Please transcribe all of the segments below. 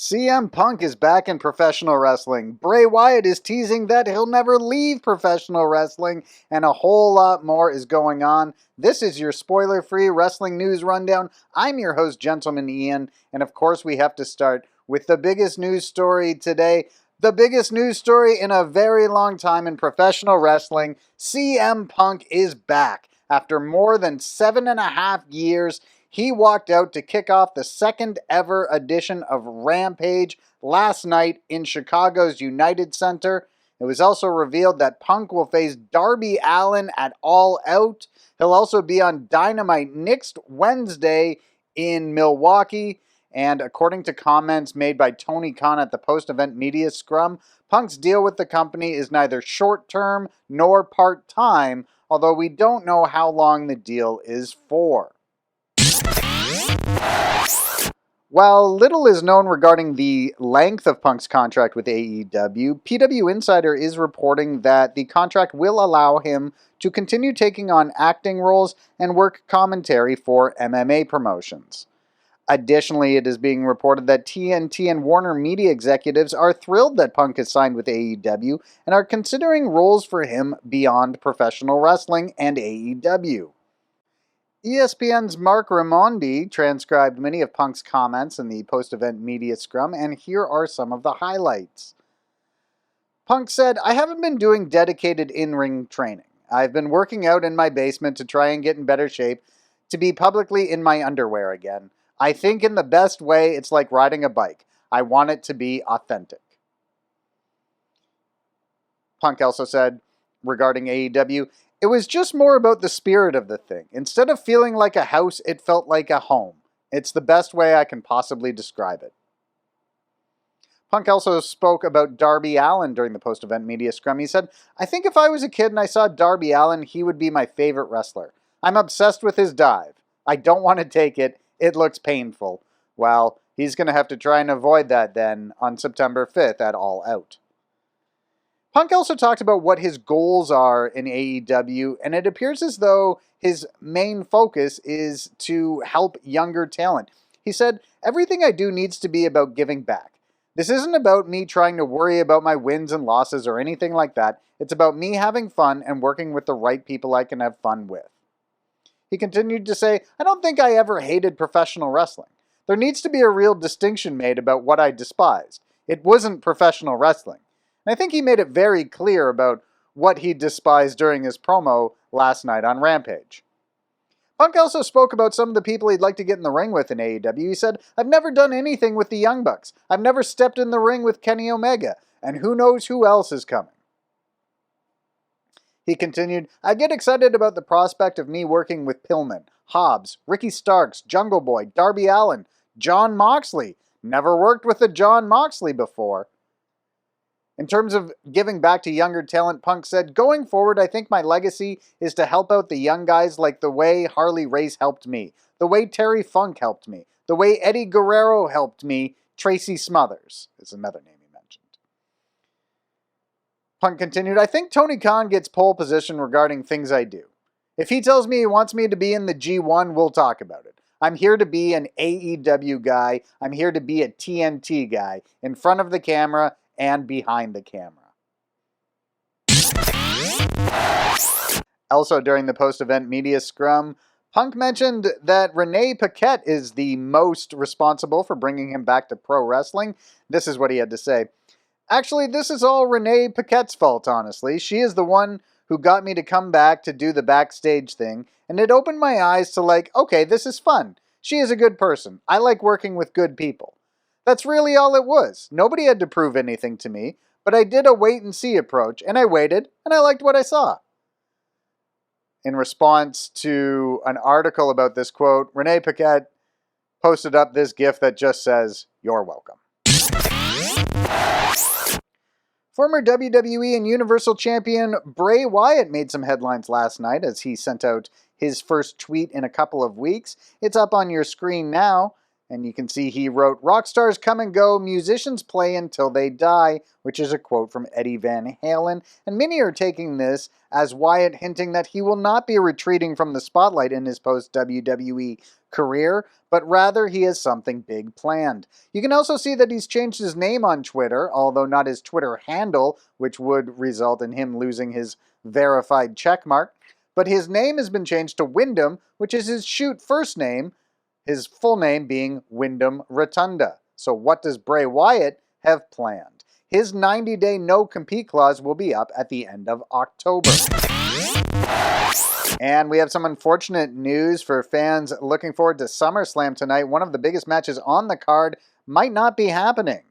CM Punk is back in professional wrestling. Bray Wyatt is teasing that he'll never leave professional wrestling, and a whole lot more is going on. This is your spoiler-free wrestling news rundown. I'm your host, Gentleman Ian, and of course we have to start with the biggest news story today. The biggest news story in a very long time in professional wrestling. CM Punk is back. After more than 7.5 years, he walked out to kick off the second ever edition of Rampage last night in Chicago's United Center. It was also revealed that Punk will face Darby Allin at All Out. He'll also be on Dynamite next Wednesday in Milwaukee. And according to comments made by Tony Khan at the post-event media scrum, Punk's deal with the company is neither short-term nor part-time, although we don't know how long the deal is for. While little is known regarding the length of Punk's contract with AEW, PW Insider is reporting that the contract will allow him to continue taking on acting roles and work commentary for MMA promotions. Additionally, it is being reported that TNT and Warner Media executives are thrilled that Punk is signed with AEW and are considering roles for him beyond professional wrestling and AEW. ESPN's Mark Raimondi transcribed many of Punk's comments in the post-event media scrum, and here are some of the highlights. Punk said, "I haven't been doing dedicated in-ring training. I've been working out in my basement to try and get in better shape, to be publicly in my underwear again. I think in the best way, it's like riding a bike. I want it to be authentic." Punk also said, regarding AEW, "It was just more about the spirit of the thing. Instead of feeling like a house, it felt like a home. It's the best way I can possibly describe it." Punk also spoke about Darby Allin during the post-event media scrum. He said, "I think if I was a kid and I saw Darby Allin, he would be my favorite wrestler. I'm obsessed with his dive. I don't want to take it. It looks painful." Well, he's going to have to try and avoid that then on September 5th at All Out. Punk also talked about what his goals are in AEW, and it appears as though his main focus is to help younger talent. He said, "Everything I do needs to be about giving back. This isn't about me trying to worry about my wins and losses or anything like that. It's about me having fun and working with the right people I can have fun with." He continued to say, "I don't think I ever hated professional wrestling. There needs to be a real distinction made about what I despised. It wasn't professional wrestling." And I think he made it very clear about what he despised during his promo last night on Rampage. Punk also spoke about some of the people he'd like to get in the ring with in AEW. He said, "I've never done anything with the Young Bucks. I've never stepped in the ring with Kenny Omega. And who knows who else is coming." He continued, "I get excited about the prospect of me working with Pillman, Hobbs, Ricky Starks, Jungle Boy, Darby Allin, Jon Moxley. Never worked with a Jon Moxley before." In terms of giving back to younger talent, Punk said, "Going forward, I think my legacy is to help out the young guys like the way Harley Race helped me, the way Terry Funk helped me, the way Eddie Guerrero helped me, Tracy Smothers," is another name he mentioned. Punk continued, "I think Tony Khan gets pole position regarding things I do. If he tells me he wants me to be in the G1, we'll talk about it. I'm here to be an AEW guy. I'm here to be a TNT guy, in front of the camera and behind the camera." Also during the post-event media scrum, Punk mentioned that Renee Paquette is the most responsible for bringing him back to pro wrestling. This is what he had to say. "Actually, this is all Renee Paquette's fault, honestly. She is the one who got me to come back to do the backstage thing, and it opened my eyes to like, okay, this is fun. She is a good person. I like working with good people. That's really all it was. Nobody had to prove anything to me, but I did a wait-and-see approach, and I waited, and I liked what I saw." In response to an article about this quote, Renee Paquette posted up this GIF that just says, "You're welcome." Former WWE and Universal Champion Bray Wyatt made some headlines last night as he sent out his first tweet in a couple of weeks. It's up on your screen now. And you can see he wrote, "Rock stars come and go, musicians play until they die," which is a quote from Eddie Van Halen. And many are taking this as Wyatt hinting that he will not be retreating from the spotlight in his post-WWE career, but rather he has something big planned. You can also see that he's changed his name on Twitter, although not his Twitter handle, which would result in him losing his verified checkmark. But his name has been changed to Wyndham, which is his shoot first name, his full name being Wyndham Rotunda. So what does Bray Wyatt have planned? His 90-day no-compete clause will be up at the end of October. And we have some unfortunate news for fans looking forward to SummerSlam tonight. One of the biggest matches on the card might not be happening.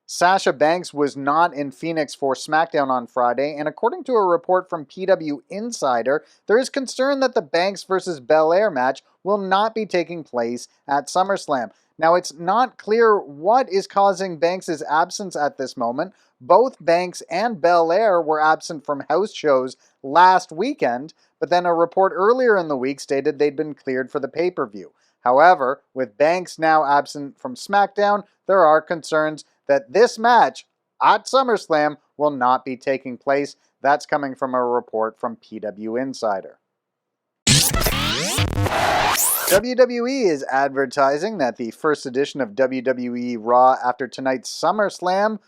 Sasha Banks was not in Phoenix for SmackDown on Friday, and according to a report from PW Insider, there is concern that the Banks vs. Belair match will not be taking place at SummerSlam. Now, it's not clear what is causing Banks' absence at this moment. Both Banks and Belair were absent from house shows last weekend, but then a report earlier in the week stated they'd been cleared for the pay-per-view. However, with Banks now absent from SmackDown, there are concerns that this match at SummerSlam will not be taking place. That's coming from a report from PW Insider. WWE is advertising that the first edition of WWE Raw after tonight's SummerSlam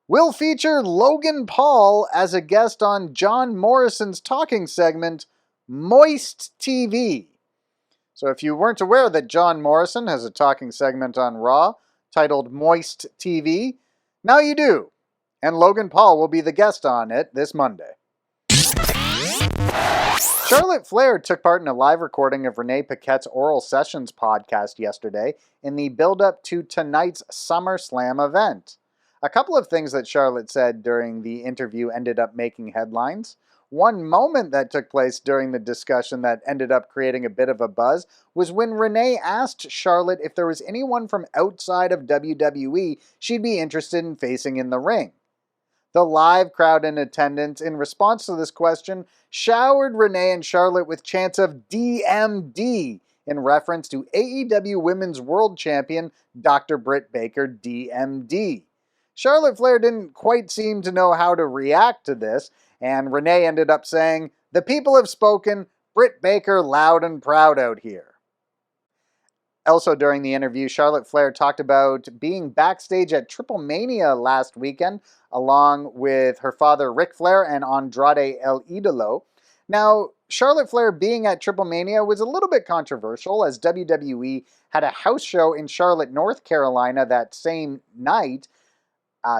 will feature Logan Paul as a guest on John Morrison's talking segment, Moist TV. So if you weren't aware that John Morrison has a talking segment on Raw titled Moist TV, now you do. And Logan Paul will be the guest on it this Monday. Charlotte Flair took part in a live recording of Renee Paquette's Oral Sessions podcast yesterday in the build-up to tonight's SummerSlam event. A couple of things that Charlotte said during the interview ended up making headlines. One moment that took place during the discussion that ended up creating a bit of a buzz was when Renee asked Charlotte if there was anyone from outside of WWE she'd be interested in facing in the ring. The live crowd in attendance, in response to this question, showered Renee and Charlotte with chants of DMD in reference to AEW Women's World Champion Dr. Britt Baker, DMD. Charlotte Flair didn't quite seem to know how to react to this, and Renee ended up saying, "The people have spoken, Britt Baker loud and proud out here." Also during the interview, Charlotte Flair talked about being backstage at Triple Mania last weekend, along with her father Ric Flair and Andrade El Idolo. Now, Charlotte Flair being at Triple Mania was a little bit controversial, as WWE had a house show in Charlotte, North Carolina that same night.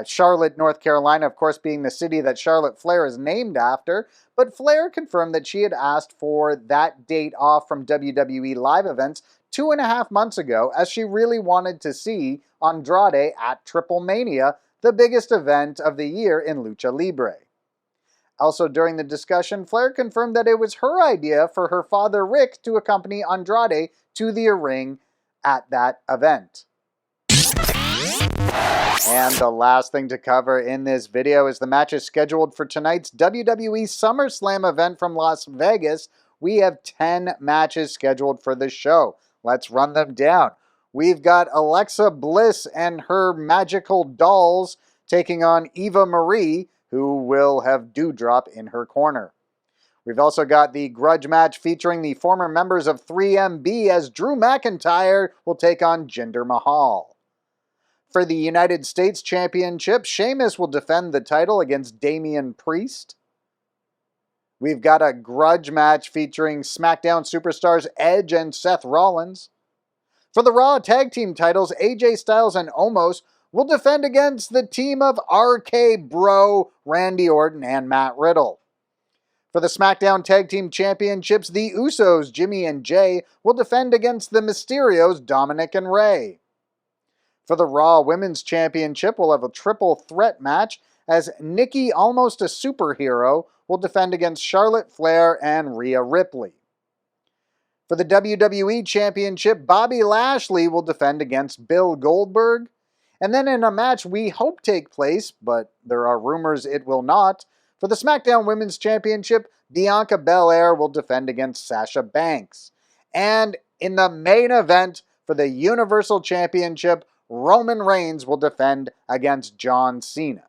Charlotte, North Carolina, of course, being the city that Charlotte Flair is named after, but Flair confirmed that she had asked for that date off from WWE live events 2.5 months ago, as she really wanted to see Andrade at Triple Mania, the biggest event of the year in Lucha Libre. Also during the discussion, Flair confirmed that it was her idea for her father Rick to accompany Andrade to the ring at that event. And the last thing to cover in this video is the matches scheduled for tonight's WWE SummerSlam event from Las Vegas. We have 10 matches scheduled for this show. Let's run them down. We've got Alexa Bliss and her magical dolls taking on Eva Marie, who will have Doudrop in her corner. We've also got the grudge match featuring the former members of 3MB, as Drew McIntyre will take on Jinder Mahal. For the United States Championship, Sheamus will defend the title against Damian Priest. We've got a grudge match featuring SmackDown superstars Edge and Seth Rollins. For the Raw Tag Team titles, AJ Styles and Omos will defend against the team of RK Bro, Randy Orton, and Matt Riddle. For the SmackDown Tag Team Championships, the Usos, Jimmy and Jay, will defend against the Mysterios, Dominic and Ray. For the Raw Women's Championship, we'll have a triple threat match, as Nikki, almost a superhero, will defend against Charlotte Flair and Rhea Ripley. For the WWE Championship, Bobby Lashley will defend against Bill Goldberg. And then in a match we hope take place, but there are rumors it will not, for the SmackDown Women's Championship, Bianca Belair will defend against Sasha Banks. And in the main event for the Universal Championship. Roman Reigns will defend against John Cena.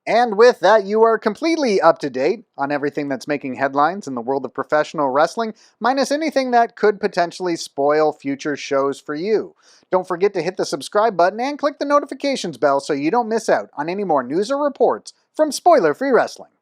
And with that, you are completely up to date on everything that's making headlines in the world of professional wrestling, minus anything that could potentially spoil future shows for you. Don't forget to hit the subscribe button and click the notifications bell so you don't miss out on any more news or reports from Spoiler Free Wrestling.